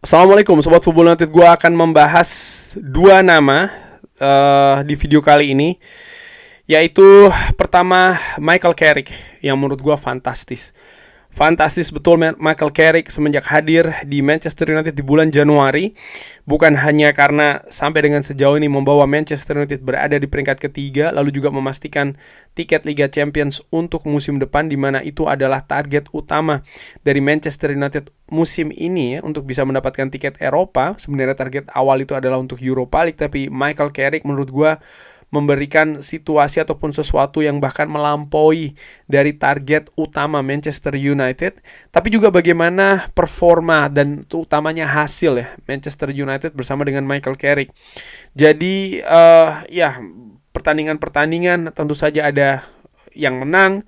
Assalamualaikum Sobat Football United. Gue akan membahas dua nama di video kali ini. Yaitu pertama Michael Carrick, yang menurut gue fantastis. Fantastis betul Michael Carrick semenjak hadir di Manchester United di bulan Januari. Bukan hanya karena sampai dengan sejauh ini membawa Manchester United berada di peringkat ketiga, lalu juga memastikan tiket Liga Champions untuk musim depan, di mana itu adalah target utama dari Manchester United musim ini ya, untuk bisa mendapatkan tiket Eropa. Sebenarnya target awal itu adalah untuk Europa League, tapi Michael Carrick menurut gue memberikan situasi ataupun sesuatu yang bahkan melampaui dari target utama Manchester United. Tapi juga bagaimana performa dan utamanya hasil ya Manchester United bersama dengan Michael Carrick. Jadi pertandingan-pertandingan tentu saja ada yang menang,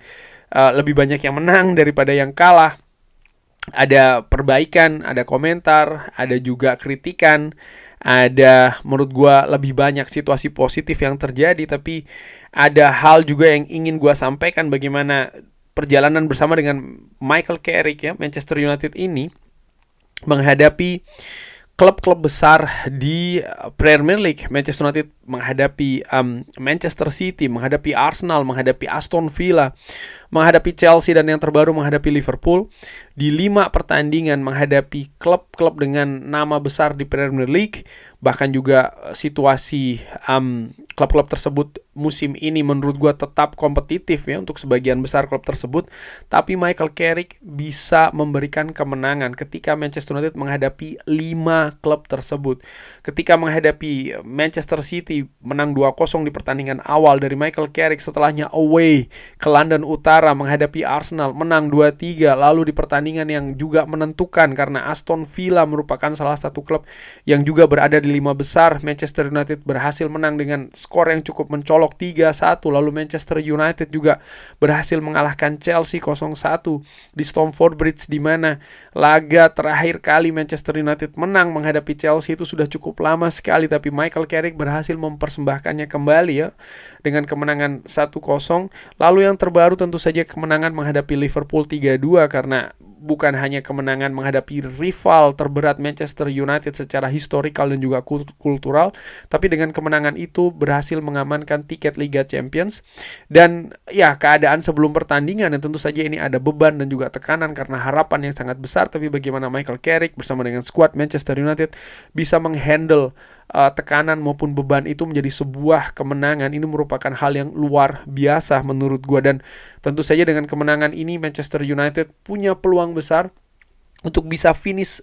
lebih banyak yang menang daripada yang kalah. Ada perbaikan, ada komentar, ada juga kritikan. Ada menurut gue lebih banyak situasi positif yang terjadi, tapi ada hal juga yang ingin gue sampaikan bagaimana perjalanan bersama dengan Michael Carrick ya Manchester United ini menghadapi klub-klub besar di Premier League. Manchester United menghadapi Manchester City, menghadapi Arsenal, menghadapi Aston Villa, menghadapi Chelsea, dan yang terbaru menghadapi Liverpool. Di 5 pertandingan menghadapi klub-klub dengan nama besar di Premier League. Bahkan juga situasi klub-klub tersebut musim ini menurut gue tetap kompetitif ya untuk sebagian besar klub tersebut. Tapi Michael Carrick bisa memberikan kemenangan ketika Manchester United menghadapi 5 klub tersebut. Ketika menghadapi Manchester City menang 2-0 di pertandingan awal dari Michael Carrick, setelahnya away ke London Utara menghadapi Arsenal menang 2-3, lalu di pertandingan yang juga menentukan karena Aston Villa merupakan salah satu klub yang juga berada di 5 besar, Manchester United berhasil menang dengan skor yang cukup mencolok 3-1. Lalu Manchester United juga berhasil mengalahkan Chelsea 0-1 di Stamford Bridge, di mana laga terakhir kali Manchester United menang menghadapi Chelsea itu sudah cukup lama sekali, tapi Michael Carrick berhasil mempersembahkannya kembali ya dengan kemenangan 1-0. Lalu yang terbaru tentu saja kemenangan menghadapi Liverpool 3-2, karena bukan hanya kemenangan menghadapi rival terberat Manchester United secara historikal dan juga kultural, tapi dengan kemenangan itu berhasil mengamankan tiket Liga Champions. Dan ya, keadaan sebelum pertandingan, dan tentu saja ini ada beban dan juga tekanan karena harapan yang sangat besar, tapi bagaimana Michael Carrick bersama dengan skuad Manchester United bisa menghandle tekanan maupun beban itu menjadi sebuah kemenangan. Ini merupakan hal yang luar biasa menurut gue, dan tentu saja dengan kemenangan ini Manchester United punya peluang besar untuk bisa finish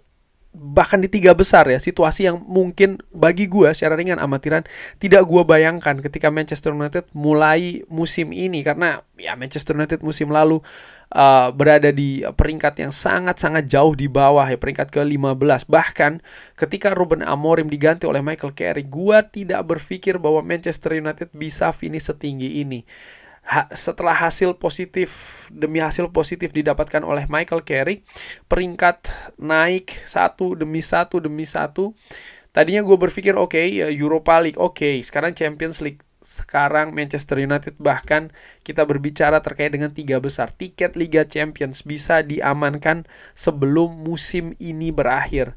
bahkan di 3 besar ya. Situasi yang mungkin bagi gue secara ringan amatiran tidak gue bayangkan ketika Manchester United mulai musim ini, karena ya Manchester United musim lalu berada di peringkat yang sangat-sangat jauh di bawah ya, peringkat ke-15. Bahkan ketika Ruben Amorim diganti oleh Michael Carrick, gue tidak berpikir bahwa Manchester United bisa finish setinggi ini. Setelah hasil positif demi hasil positif didapatkan oleh Michael Carrick, peringkat naik satu demi satu. Tadinya gue berpikir Europa League, sekarang Champions League, sekarang Manchester United, bahkan kita berbicara terkait dengan 3 besar, tiket Liga Champions bisa diamankan sebelum musim ini berakhir.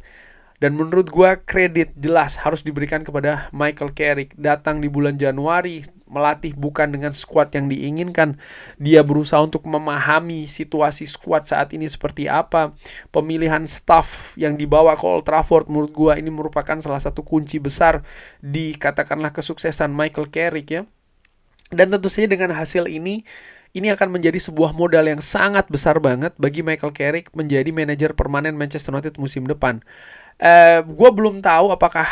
Dan menurut gue kredit jelas harus diberikan kepada Michael Carrick. Datang di bulan Januari, melatih bukan dengan skuad yang diinginkan. Dia berusaha untuk memahami situasi skuad saat ini seperti apa. Pemilihan staff yang dibawa ke Old Trafford menurut gue ini merupakan salah satu kunci besar di katakanlah kesuksesan Michael Carrick ya. Dan tentu saja dengan hasil ini akan menjadi sebuah modal yang sangat besar banget bagi Michael Carrick menjadi manajer permanen Manchester United musim depan. Gue belum tahu apakah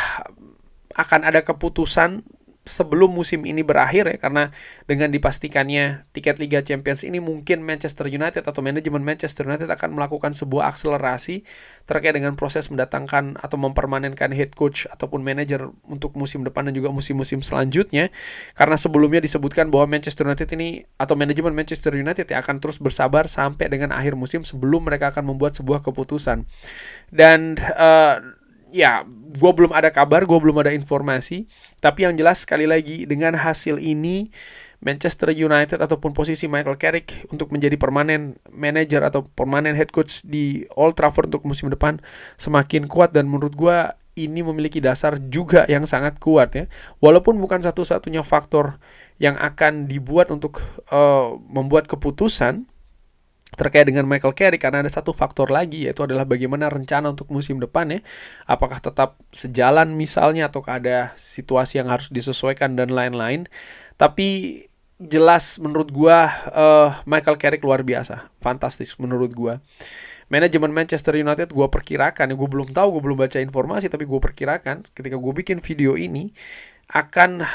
akan ada keputusan sebelum musim ini berakhir ya, karena dengan dipastikannya tiket Liga Champions ini, mungkin Manchester United atau manajemen Manchester United akan melakukan sebuah akselerasi terkait dengan proses mendatangkan atau mempermanenkan head coach ataupun manajer untuk musim depan dan juga musim-musim selanjutnya. Karena sebelumnya disebutkan bahwa Manchester United ini atau manajemen Manchester United ya akan terus bersabar sampai dengan akhir musim sebelum mereka akan membuat sebuah keputusan. Dan ya, gue belum ada kabar, gue belum ada informasi. Tapi yang jelas sekali lagi dengan hasil ini Manchester United ataupun posisi Michael Carrick untuk menjadi permanen manager atau permanen head coach di Old Trafford untuk musim depan semakin kuat, dan menurut gue ini memiliki dasar juga yang sangat kuat ya. Walaupun bukan satu-satunya faktor yang akan dibuat untuk membuat keputusan terkait dengan Michael Carrick, karena ada satu faktor lagi, yaitu adalah bagaimana rencana untuk musim depan ya. Apakah tetap sejalan misalnya, atau ada situasi yang harus disesuaikan dan lain-lain. Tapi jelas menurut gua Michael Carrick luar biasa, fantastis menurut gua. Manajemen Manchester United gue perkirakan, gue belum tahu, gue belum baca informasi, tapi gue perkirakan ketika gue bikin video ini akan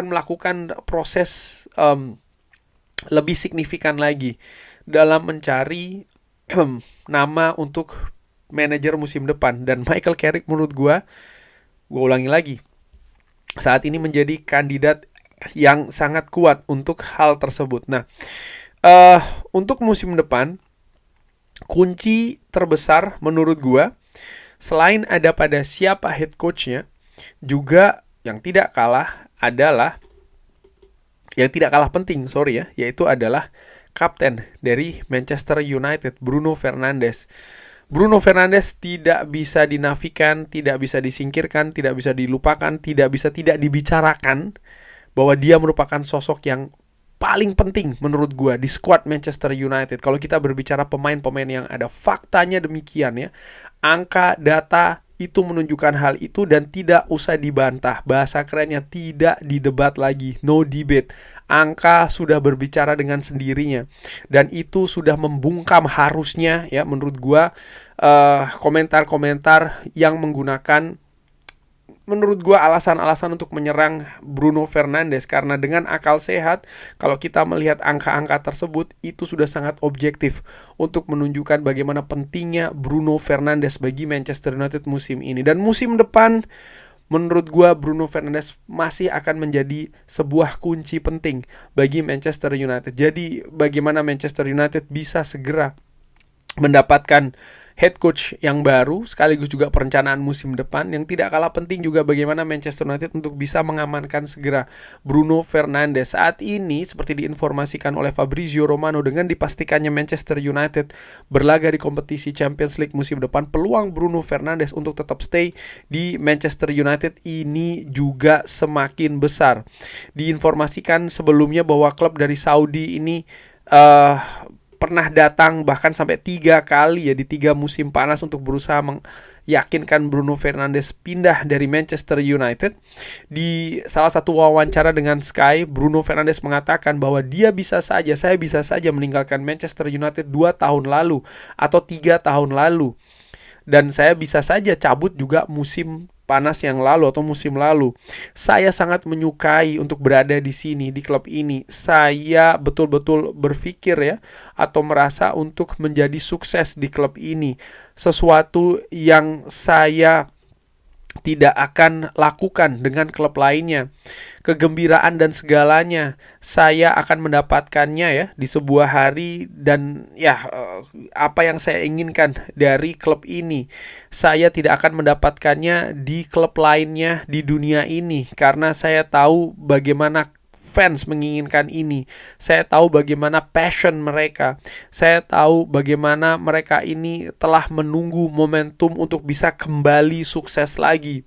melakukan proses lebih signifikan lagi dalam mencari nama untuk manajer musim depan. Dan Michael Carrick menurut gue ulangi lagi, saat ini menjadi kandidat yang sangat kuat untuk hal tersebut. Nah, untuk musim depan, kunci terbesar menurut gua selain ada pada siapa head coach-nya, juga yang tidak kalah penting, yaitu adalah kapten dari Manchester United, Bruno Fernandes. Bruno Fernandes tidak bisa dinafikan, tidak bisa disingkirkan, tidak bisa dilupakan, tidak bisa tidak dibicarakan bahwa dia merupakan sosok yang paling penting menurut gue di squad Manchester United. Kalau kita berbicara pemain-pemain yang ada, faktanya demikian ya. Angka, data itu menunjukkan hal itu dan tidak usah dibantah. Bahasa kerennya tidak didebat lagi, no debate. Angka sudah berbicara dengan sendirinya dan itu sudah membungkam harusnya ya menurut gue komentar-komentar yang menggunakan menurut gue alasan-alasan untuk menyerang Bruno Fernandes. Karena dengan akal sehat, kalau kita melihat angka-angka tersebut, itu sudah sangat objektif untuk menunjukkan bagaimana pentingnya Bruno Fernandes bagi Manchester United musim ini. Dan musim depan, menurut gue Bruno Fernandes masih akan menjadi sebuah kunci penting bagi Manchester United. Jadi bagaimana Manchester United bisa segera mendapatkan head coach yang baru, sekaligus juga perencanaan musim depan. Yang tidak kalah penting juga bagaimana Manchester United untuk bisa mengamankan segera Bruno Fernandes. Saat ini, seperti diinformasikan oleh Fabrizio Romano, dengan dipastikannya Manchester United berlaga di kompetisi Champions League musim depan, peluang Bruno Fernandes untuk tetap stay di Manchester United ini juga semakin besar. Diinformasikan sebelumnya bahwa klub dari Saudi ini pernah datang bahkan sampai 3 kali ya di 3 musim panas untuk berusaha meyakinkan Bruno Fernandes pindah dari Manchester United. Di salah satu wawancara dengan Sky, Bruno Fernandes mengatakan bahwa saya bisa saja meninggalkan Manchester United 2 tahun lalu atau 3 tahun lalu. Dan saya bisa saja cabut juga musim panas yang lalu atau musim lalu. Saya sangat menyukai untuk berada di sini, di klub ini. Saya betul-betul berpikir ya, atau merasa untuk menjadi sukses di klub ini. Sesuatu yang saya tidak akan lakukan dengan klub lainnya. Kegembiraan dan segalanya saya akan mendapatkannya ya di sebuah hari, dan ya apa yang saya inginkan dari klub ini saya tidak akan mendapatkannya di klub lainnya di dunia ini, karena saya tahu bagaimana fans menginginkan ini. Saya tahu bagaimana passion mereka. Saya tahu bagaimana mereka ini telah menunggu momentum untuk bisa kembali sukses lagi.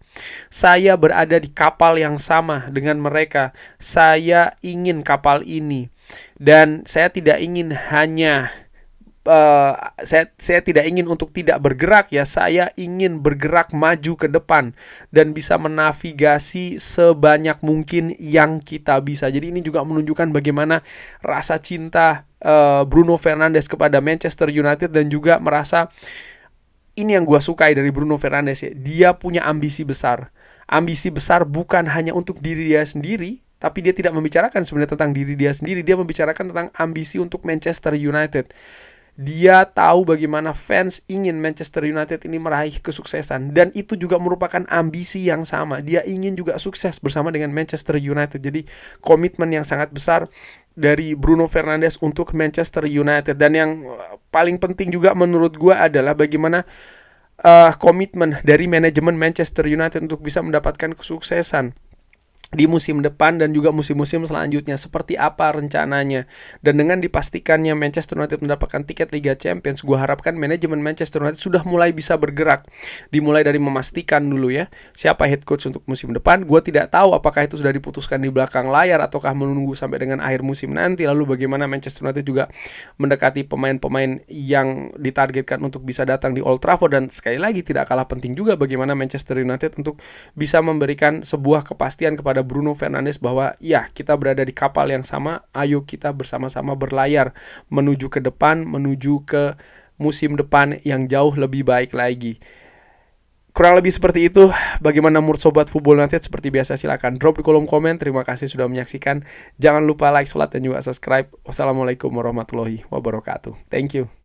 Saya berada di kapal yang sama dengan mereka. Saya ingin kapal ini. Dan saya tidak ingin hanya saya tidak ingin untuk tidak bergerak ya. Saya ingin bergerak maju ke depan dan bisa menavigasi sebanyak mungkin yang kita bisa. Jadi ini juga menunjukkan bagaimana rasa cinta Bruno Fernandes kepada Manchester United, dan juga merasa ini yang gue sukai dari Bruno Fernandes ya. Dia punya ambisi besar. Ambisi besar bukan hanya untuk diri dia sendiri, tapi dia tidak membicarakan sebenarnya tentang diri dia sendiri. Dia membicarakan tentang ambisi untuk Manchester United. Dia tahu bagaimana fans ingin Manchester United ini meraih kesuksesan, dan itu juga merupakan ambisi yang sama. Dia ingin juga sukses bersama dengan Manchester United. Jadi komitmen yang sangat besar dari Bruno Fernandes untuk Manchester United. Dan yang paling penting juga menurut gue adalah bagaimana komitmen dari manajemen Manchester United untuk bisa mendapatkan kesuksesan. di musim depan dan juga musim-musim selanjutnya seperti apa rencananya. Dan dengan dipastikannya Manchester United mendapatkan tiket Liga Champions, gue harapkan manajemen Manchester United sudah mulai bisa bergerak. Dimulai dari memastikan dulu ya siapa head coach untuk musim depan. Gue tidak tahu apakah itu sudah diputuskan di belakang layar ataukah menunggu sampai dengan akhir musim nanti. Lalu bagaimana Manchester United juga mendekati pemain-pemain yang ditargetkan untuk bisa datang di Old Trafford. Dan sekali lagi tidak kalah penting juga bagaimana Manchester United untuk bisa memberikan sebuah kepastian kepada Bruno Fernandes bahwa ya kita berada di kapal yang sama, ayo kita bersama-sama berlayar menuju ke depan, menuju ke musim depan yang jauh lebih baik lagi. Kurang lebih seperti itu. Bagaimana menurut Sobat Football United? Seperti biasa silahkan drop di kolom komen. Terima kasih sudah menyaksikan. Jangan lupa like, share, dan juga subscribe. Wassalamualaikum warahmatullahi wabarakatuh. Thank you.